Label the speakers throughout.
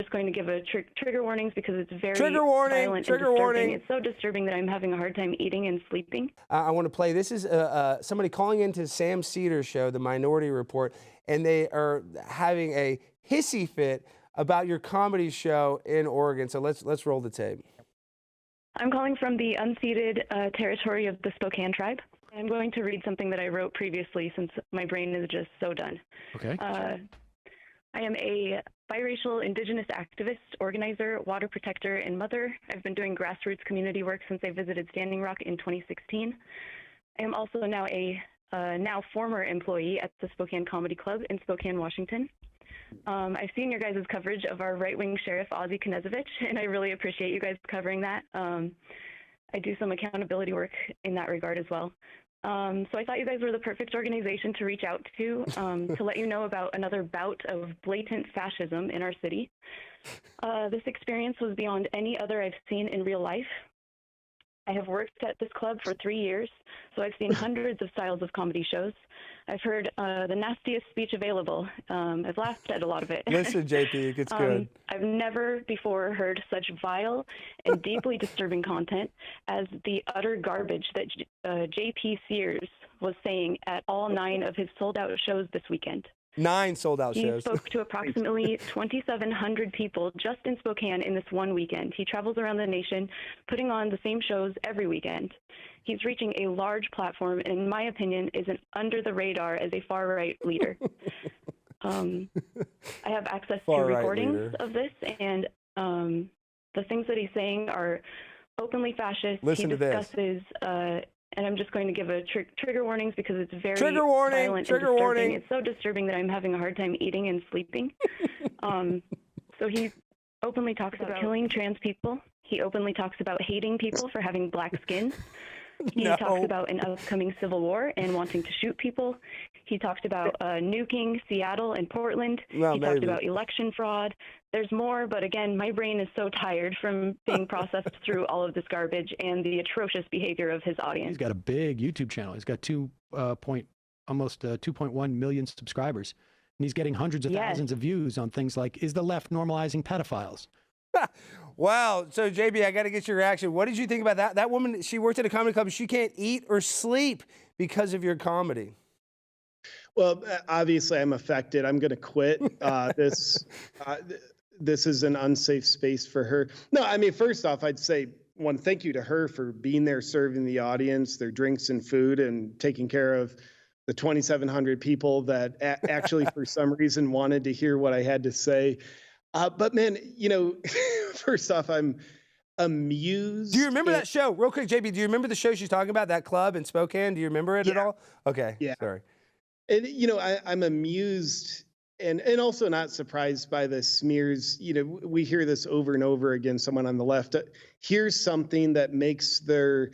Speaker 1: just going to give a trigger warnings because it's very
Speaker 2: trigger warning,
Speaker 1: violent
Speaker 2: trigger
Speaker 1: and disturbing.
Speaker 2: warning.
Speaker 1: It's so disturbing that I'm having a hard time eating and sleeping.
Speaker 2: I want to play. This is somebody calling into Sam Seder show, The Minority Report, and they are having a hissy fit about your comedy show in Oregon. So let's roll the tape.
Speaker 1: I'm calling from the unceded territory of the Spokane tribe. I'm going to read something that I wrote previously since my brain is just so done.
Speaker 3: Okay.
Speaker 1: I am a biracial indigenous activist, organizer, water protector, and mother. I've been doing grassroots community work since I visited Standing Rock in 2016. I am also now a now former employee at the Spokane Comedy Club in Spokane, Washington. I've seen your guys' coverage of our right-wing sheriff, Ozzie Knezovich, and I really appreciate you guys covering that. I do some accountability work in that regard as well. So I thought you guys were the perfect organization to reach out to let you know about another bout of blatant fascism in our city. This experience was beyond any other I've seen in real life. I have worked at this club for 3 years, so I've seen hundreds of styles of comedy shows. I've heard the nastiest speech available. I've laughed at a lot of it.
Speaker 2: Listen, JP, it gets good.
Speaker 1: I've never before heard such vile and deeply disturbing content as the utter garbage that JP Sears was saying at all 9 of his sold-out shows this weekend.
Speaker 2: 9 sold-out shows.
Speaker 1: He spoke to approximately 2,700 people just in Spokane in this one weekend. He travels around the nation, putting on the same shows every weekend. He's reaching a large platform, and in my opinion, is an under the radar as a far-right leader. I have access to recordings of this, and the things that he's saying are openly fascist.
Speaker 2: Listen
Speaker 1: he
Speaker 2: to
Speaker 1: discusses, and I'm just going to give a trigger warnings because it's very
Speaker 2: trigger warning,
Speaker 1: violent
Speaker 2: trigger
Speaker 1: and disturbing.
Speaker 2: warning.
Speaker 1: It's so disturbing that I'm having a hard time eating and sleeping. So he openly talks about killing trans people. He openly talks about hating people for having black skin. He talks about an upcoming civil war and wanting to shoot people. He talked about nuking Seattle and Portland. Talked about election fraud. There's more, but again, my brain is so tired from being processed through all of this garbage and the atrocious behavior of his audience.
Speaker 3: He's got a big YouTube channel. He's got almost 2.1 million subscribers, and he's getting hundreds of thousands of views on things like, is the left normalizing pedophiles?
Speaker 2: Wow. So, JB, I got to get your reaction. What did you think about that? That woman, she worked at a comedy club. She can't eat or sleep because of your comedy.
Speaker 4: Well, obviously, I'm affected. I'm going to quit. This is an unsafe space for her. No, I mean, first off, I'd say one, thank you to her for being there, serving the audience, their drinks and food, and taking care of the 2,700 people that actually, for some reason, wanted to hear what I had to say. But man, first off, I'm amused.
Speaker 2: Do you remember that show? Real quick, JB, do you remember the show she's talking about, that club in Spokane? Do you remember it at all? Okay, sorry.
Speaker 4: And, I'm amused and also not surprised by the smears. We hear this over and over again, someone on the left. Here's something that makes their,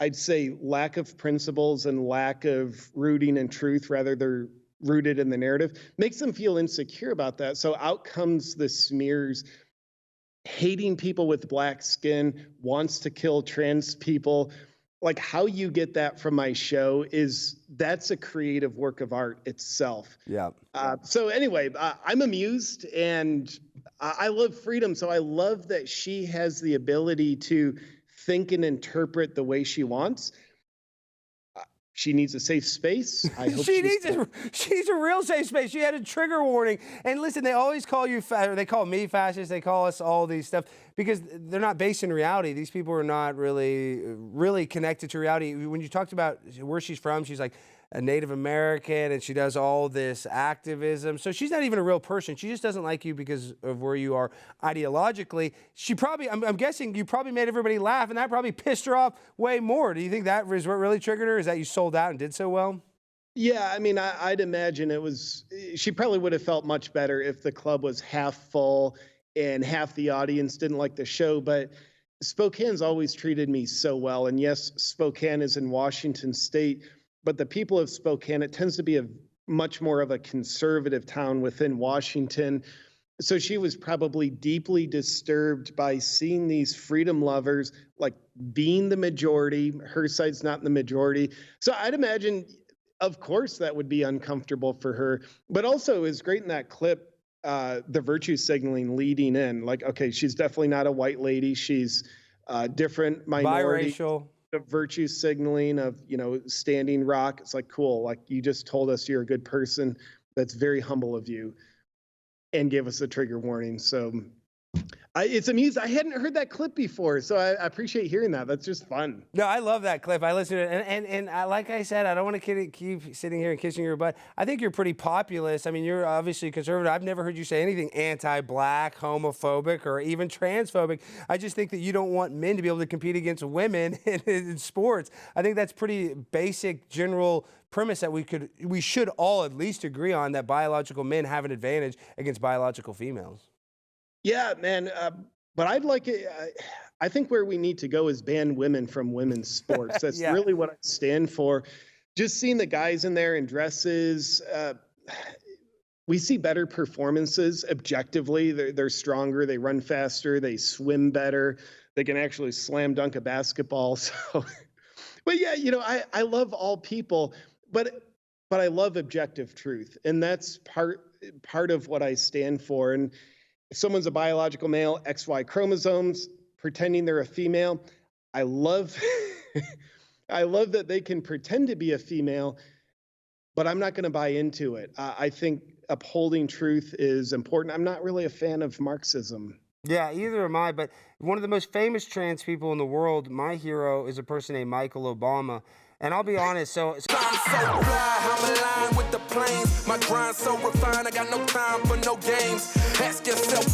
Speaker 4: I'd say, lack of principles and lack of rooting in truth, rather they're rooted in the narrative, makes them feel insecure about that. So out comes the smears, hating people with black skin, wants to kill trans people. Like, how you get that from my show that's a creative work of art itself.
Speaker 2: Yeah.
Speaker 4: So anyway, I'm amused, and I love freedom. So I love that she has the ability to think and interpret the way she wants. She needs a safe space. I hope
Speaker 2: she's a real safe space. She had a trigger warning. And listen, they always call you, or they call me fascist. They call us all these stuff because they're not based in reality. These people are not really connected to reality. When you talked about where she's from, she's like a Native American, and she does all this activism. So she's not even a real person. She just doesn't like you because of where you are ideologically. She probably, I'm guessing you probably made everybody laugh, and that probably pissed her off way more. Do you think that was what really triggered her, is that you sold out and did so well?
Speaker 4: Yeah, I mean, I'd imagine she probably would have felt much better if the club was half full and half the audience didn't like the show. But Spokane's always treated me so well. And yes, Spokane is in Washington State, but the people of Spokane, it tends to be a much more of a conservative town within Washington. So she was probably deeply disturbed by seeing these freedom lovers like being the majority. Her side's not in the majority. So I'd imagine, of course, that would be uncomfortable for her. But also, it was great in that clip. the virtue signaling leading in. Like, okay, she's definitely not a white lady. She's different minority.
Speaker 2: Biracial.
Speaker 4: The virtue signaling of, Standing Rock. It's like, cool. Like, you just told us you're a good person. That's very humble of you, and gave us a trigger warning. So it's amusing. I hadn't heard that clip before, so I appreciate hearing that. That's just fun.
Speaker 2: No, I love that clip. I listened to it, and I, like I said, I don't want to keep sitting here and kissing your butt. I think you're pretty populist. I mean, you're obviously conservative. I've never heard you say anything anti-black, homophobic, or even transphobic. I just think that you don't want men to be able to compete against women in sports. I think that's pretty basic, general premise that we should all at least agree on, that biological men have an advantage against biological females.
Speaker 4: Yeah, man. But I'd like it. I think where we need to go is ban women from women's sports. That's really what I stand for. Just seeing the guys in there in dresses, we see better performances objectively. They're stronger. They run faster. They swim better. They can actually slam dunk a basketball. So, but yeah, I love all people, but I love objective truth, and that's part of what I stand for. And if someone's a biological male, XY chromosomes, pretending they're a female, I love that they can pretend to be a female, but I'm not going to buy into it. I think upholding truth is important. I'm not really a fan of Marxism.
Speaker 2: Yeah, either am I, but one of the most famous trans people in the world, my hero, is a person named Michael Obama. And I'll be honest, so
Speaker 5: I'm so fly, I'm aligned with the planes. My grind so refined, I got no time for no games. Ask yourself